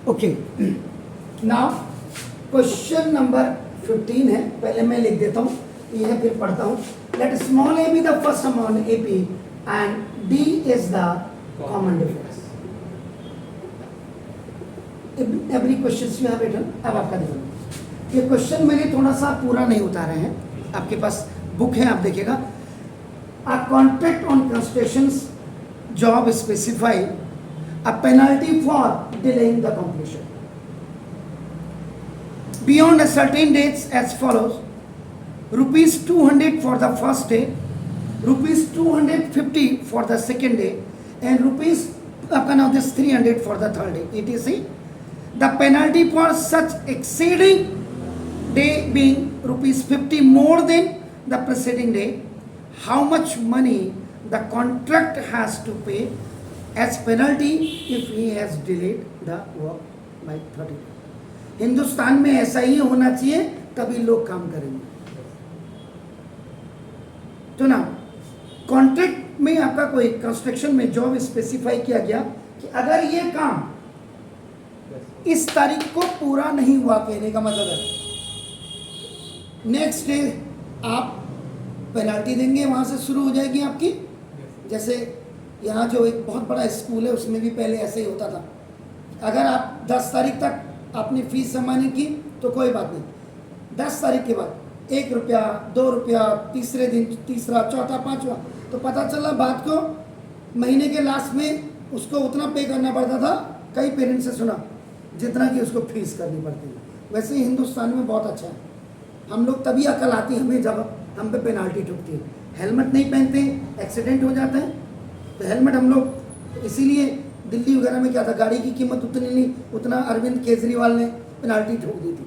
Okay, now question number 15 है, पहले मैं लिख देता हूँ, यह फिर पढ़ता हूँ. Let small a be the first among AP and D is the common difference. Every question you have written. अब आपका देखो, ये क्वेश्चन मैंने थोड़ा सा पूरा नहीं उतारे हैं, आपके पास बुक है, आप देखिएगा. A contract on constructions job specify a penalty for delaying the completion beyond a certain dates as follows: rupees 200 for the first day, rupees 250 for the second day, and rupees now this 300 for the third day, etc. The penalty for such exceeding day being rupees 50 more than the preceding day. How much money the contract has to pay as penalty if he has delayed the work by 30 days. Hindustan में ऐसा ही होना चाहिए, तभी लोग काम करेंगे. तो ना कॉन्ट्रैक्ट में आपका कोई कंस्ट्रक्शन में जॉब स्पेसिफाई किया गया कि अगर ये काम इस तारीख को पूरा नहीं हुआ, कहने का मतलब है नेक्स्ट डे आप पेनल्टी देंगे, वहां से शुरू हो जाएगी आपकी. जैसे यहाँ जो एक बहुत बड़ा स्कूल है उसमें भी पहले ऐसे ही होता था, अगर आप 10 तारीख तक आपने फीस जमा नहीं की तो कोई बात नहीं, 10 तारीख के बाद 1 रुपया 2 रुपया, तीसरे दिन तीसरा, चौथा, पांचवा, तो पता चला बात को महीने के लास्ट में उसको उतना पे करना पड़ता था. कई पेरेंट्स से सुना जितना कि उसको फीस करनी पड़ती है. वैसे ही हिंदुस्तान में बहुत अच्छा है, हम लोग तभी अकल आती है हमें जब हम पे पेनाल्टी ठुकती है. हेलमेट नहीं पहनते, एक्सीडेंट हो जाता है, तो हेलमेट हम लोग, इसीलिए दिल्ली वगैरह में क्या था, गाड़ी की कीमत उतनी नहीं, उतना अरविंद केजरीवाल ने पेनाल्टी ठोक दी थी.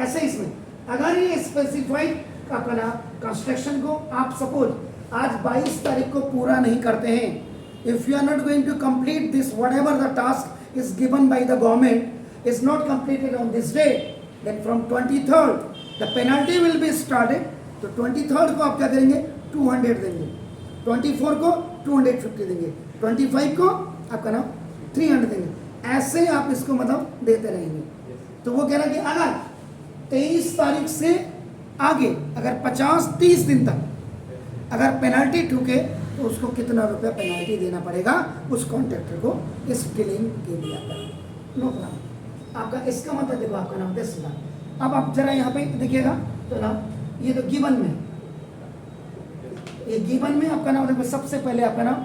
ऐसे इसमें अगर ये स्पेसिफाइड अपना कंस्ट्रक्शन को आप सपोज आज 22 तारीख को पूरा नहीं करते हैं, if you are not going to complete this whatever the task is given by the government is not completed on this day, then from 23rd the penalty will be started. तो 23rd को आप क्या करेंगे, 200 देंगे, 24 को 250 देंगे, 25 को आपका नाम 300 देंगे. ऐसे आप इसको मतलब देते रहेंगे. तो वो कह रहा है कि अगर 23 तारीख से आगे अगर 50-30 दिन तक अगर पेनल्टी ठुके तो उसको कितना रुपया पेनल्टी देना पड़ेगा उस कॉन्ट्रैक्टर को इस डिलेइंग के लिए. No problem. आपका इसका मतलब देखो, आपका नाम 10 लाख. अब आप जरा यहाँ पे देखिएगा तो ना, ये तो गिवन में, ये गिवन में आपका नाम देखो, सबसे पहले आपका नाम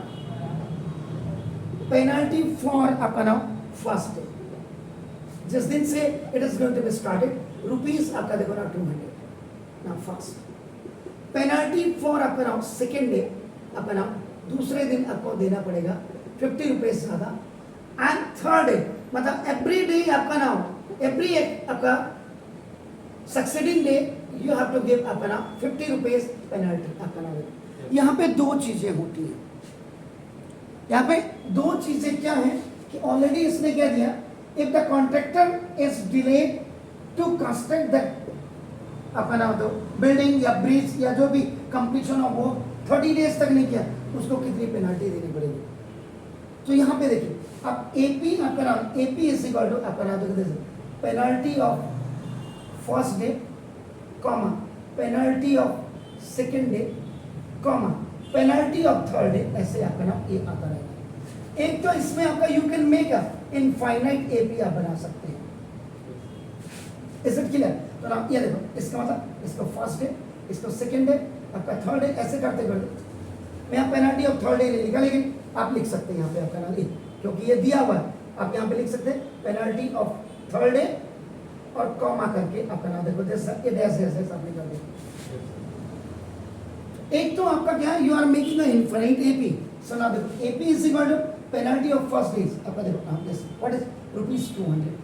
पेनल्टी फॉर आपका नाम फर्स्ट डे, जिस दिन से it is going to be started, rupees आपका देखो ना 200 ना फर्स्ट. पेनल्टी फॉर आपका नाम सेकेंड डे, आपका नाम दूसरे दिन आपको देना पड़ेगा 50 रुपीज ज्यादा. एंड थर्ड डे मतलब एवरी डे आपका नाम, एवरी आपका succeeding day you have to give आपका नाम 50 रुपीज पेनल्टी आपका नाम. यहाँ पे दो चीजें होती हैं, यहाँ पे दो चीजें क्या है कि ऑलरेडी इसने क्या दिया, if the contractor is delayed to construct that आपका नाम दो बिल्डिंग या ब्रिज या जो भी कंप्लीशन ऑफ वो 30 डेज तक नहीं किया, उसको कितनी पेनल्टी देनी पड़ेगी. तो यहाँ पे देखिए, अब एपी आपका नाम, एपी इज इक्वल टू आपका नाम देखिए penalty of first day comma penalty of second day comma penalty of third day, ऐसे आपका नाम ये आता रहेगा. एक तो इसमें आपका you can make a infinite AP आप बना सकते हैं. Is it clear? तो नाम ये देखो, इसका मतलब इसको फर्स्ट डे, इसको सेकेंड डे, आपका थर्ड डे, ऐसे करते करते मैं यहाँ पेनल्टी ऑफ थर्ड डे नहीं लिखा, लेकिन आप लिख सकते हैं यहाँ पे आपका नाम, क्योंकि ये दिया हुआ है, आप यहाँ पे लिख सकते हैं पेनल्टी ऑफ थर्ड डे और कॉमा करके आपका नाम देखो आपने कर दिया. एक तो आपका क्या है, you are making infinite AP. So now देखो, AP is equal to penalty of first days आपका देखो now this what is rupees 200,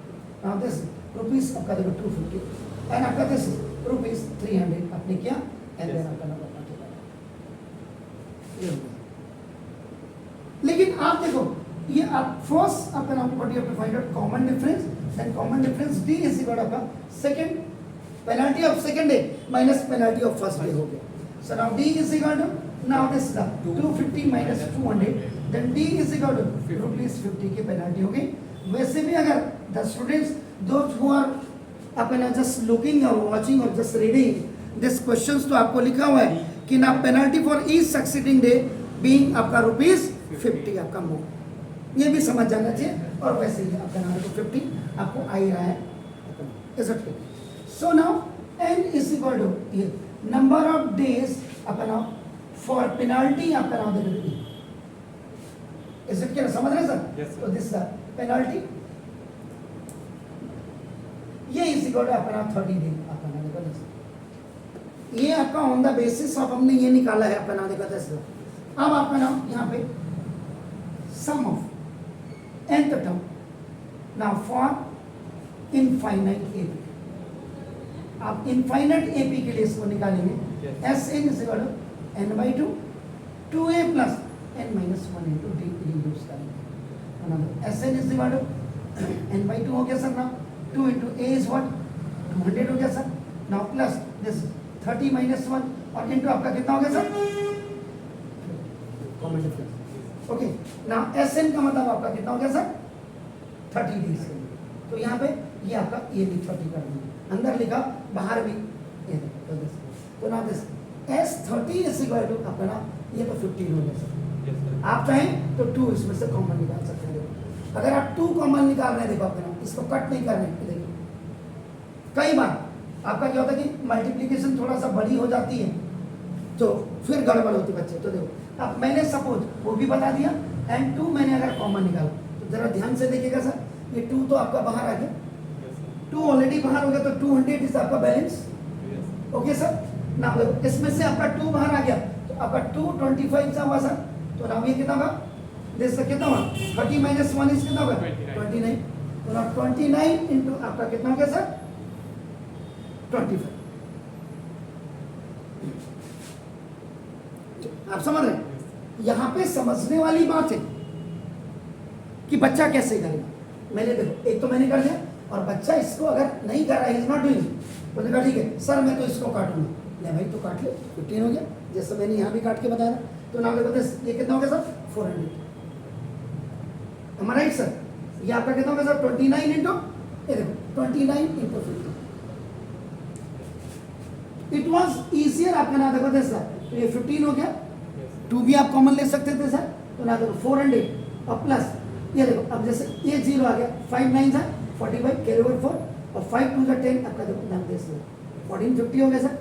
now this rupees आपका देखो 250 एंड आपका दिस रुपीस 300 आपने किया एंड देन आपका नाम आपका. लेकिन आप देखो, ये आप फर्स्ट आपका नाम what you have to find out common difference, then common difference D is equal to आपका second penalty of second day minus penalty of first day हो गया. So now D is equal to, now this is the 250 minus 200, then D is equal to rupees 50 की penalty हो गई वैसे भी अगर the students those who are अपना just looking और वाचिंग और जस्ट रीडिंग दिस क्वेश्चंस, तो आपको लिखा हुआ है कि ना penalty for each succeeding day being आपका ₹50 आपका मोर, ये भी समझ जाना चाहिए। और वैसे ही आपका नाम 50 आपको आ ही रहा है। Is it clear? So now n is equal to ये नंबर ऑफ डेज अपना फॉर पेनल्टी आपका नाम दे देंगे। Is it clear? समझ रहे सर? Yes, sir. तो दिस पेनल्टी ये इज इक्वल टू अपना 30 डे आपका नाम देखो। ये आपका ऑन द बेसिस ऑफ हमने ये निकाला है अपना देखो 10। अब आपका नाम यहाँ पे sum of nth term now for infinite AP, आप इनफाइनाइट AP के लिए इसको निकालेंगे। S N is equal to n by 2 2a plus n minus 1 into D use करेंगे। S N is equal to n by 2 हो गया sir ना, 2 into a is what 200 हो गया sir. Now plus this 30 minus 1 और into आपका कितना हो गया sir? Common difference. Okay now S N का मतलब आपका कितना हो गया सर? 30 डेज। तो यहाँ पे ये आपका ये भी 30 कर देंगे, अंदर लिखा बाहर भी ये तो ना this S30 is equal to आपका ना ये तो 15 हो गया सर। आप चाहें तो 2 इसमें से कॉमन निकाल सकते हैं। अगर आप 2 कॉमन निकाल रहे हैं, देखो आपका ना इसको कट नहीं कर रहे हैं, देखिए कई बार आपका क्या होता है कि मल्टीप्लिकेशन थोड़ा सा बड़ी हो जाती है तो फिर गड़बड़ होती है बच्चे। तो देखो अब मैंने सपोज वो भी बता दिया एंड 2 मैंने अगर कॉमन निकाला तो जरा ध्यान से देखिएगा सर, ये 2 तो आपका बाहर आ गया, 2 ऑलरेडी बाहर हो गया तो 200 इज आपका बैलेंस। ओके सर ना देखो इसमें से आपका 2 बाहर आ गया तो आपका 225 हुआ सर। तो नाम ये कितना होगा? देख सकते कितना हुआ? 30 माइनस 1 इज कितना होगा? 29। तो ना 29 इंटू आपका कितना हो गया सर? 25। आप समझ रहे हैं? यहाँ पे समझने वाली बात है कि बच्चा कैसे करेगा। मैंने देखो एक तो मैंने कर दिया और बच्चा इसको अगर नहीं कर रहा है, इज नॉट डूइंग, तो कहा ठीक है सर मैं तो इसको काटूंगा। ले भाई तो काट ले, 15 हो गया जैसे मैंने यहाँ भी काट के बताया। तो नाम देखो ये कितना हो गया सर? 400। हमारा राइट सर? ये आपका कितना हो गया सर? 29 इंटू ये देखो 29 इंटू 50। इट वॉज ईजियर आपका ना देखो सर, तो ये 15 हो गया, 2 भी आप कॉमन ले सकते थे सर। तो ना देखो 400 और प्लस ये देखो अब जैसे ये 0 आ गया, 5 9 था 45 कैरी ओवर 4 और 5 2 10 आपका देखो नाम दे 14 50 हो गया sir.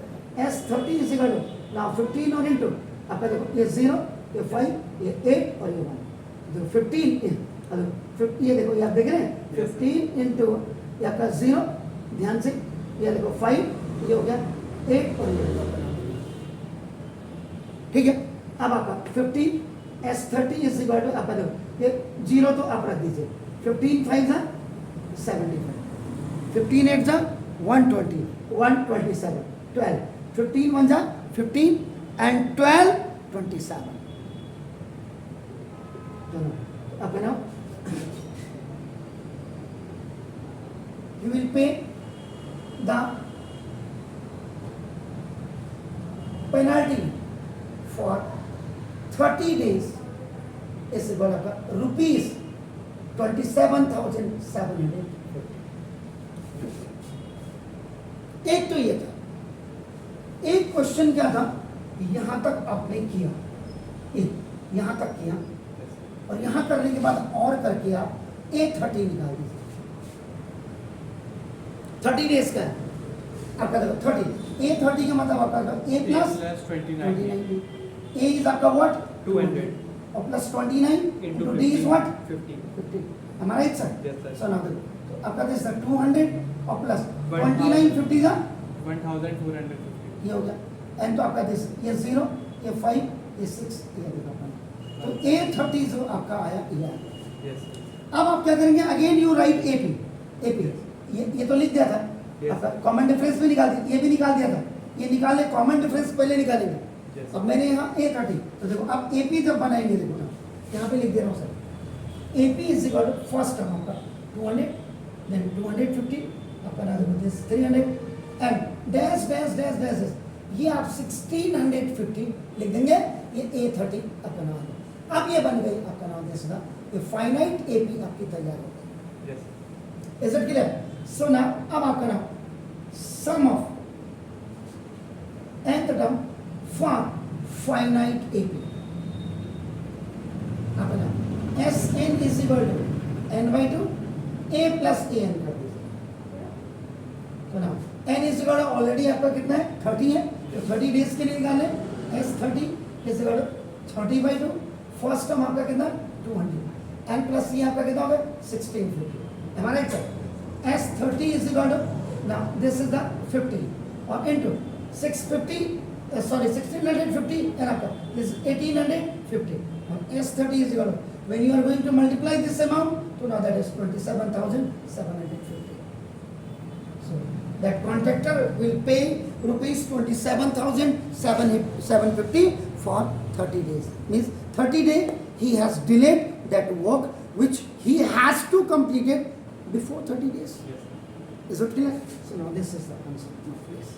S30 is equal to now 15 और इंटू आपका देखो ये 0 ये 5 ये 8 और ये 1 जो 15 ये देखो ये आप देख रहे हैं 15 इंटू ये आपका 0 ध्यान से ये देखो 5 ये हो गया 8 और ये ठीक है। अब आपका 15 S30 इज इक्वल टू आपका देखो ये 0 तो आप रख दीजिए, 15 5 था 75, 15 8 था 120 127 12 15 1 था 15 एंड 12 27। अब now you will pay the penalty for 30 days is equal to rupees 27,750। एक तो ये था, एक क्वेश्चन क्या था, यहां तक आपने किया, एक यहां तक किया और यहां करने के बाद और करके आप A30 निकाल दीजिए। 30 डेज का है आपका देखो 30 A30 का मतलब आपका A प्लस 29 A इज आपका व्हाट 200 और plus 29 into D is what 50। हमारा एक सर सो नाउ तो आपका दिस 200 और प्लस 29 50 का 1250 ये हो गया एंड तो आपका दिस ये 0 ये 5 ये 6 ये देखो अपन तो A30 जो आपका आया ये आया। अब आप क्या करेंगे अगेन यू राइट AP ये तो लिख दिया था आपका कॉमन डिफरेंस भी निकाल दिया, ये भी निकाल दिया था, ये निकालने कॉमन डिफरेंस पहले निकालेंगे। अब मैंने यहाँ A30 तो देखो अब AP जब बनाएंगे देखो ना यहाँ पे लिख दे रहा हूँ sir AP is equal to first term आपका 200 देन 250 आपका ना देखो this 300 and dash dash dash dash ये आप 1650 लिख देंगे, ये A30 आपका नाम है। अब ये बन गई आपका नाम देश का ये फाइनाइट AP आपकी तैयार हो गई। Yes. Is it clear? So now अब आप कराओ sum of nth term for finite AP. आप बनाओ Sn is equal to n by 2 a plus an कर दीजिए. बनाओ n is equal to already आपका कितना है 30 है तो 30 डेज के लिए निकालें S30 is equal to 30 by 2 first term आपका कितना 200 n प्लस ये आपका कितना होगा 1650. am I right sir? S30 is equal to now this is the 50 or into 1650 and after this is 1850 and S30 is equal to when you are going to multiply this amount so now that is 27,750. So that contractor will pay rupees 27,750 for 30 days. Means 30 days he has delayed that work which he has to complete it before 30 days. Yes. Is it clear? So now this is the answer. Now please.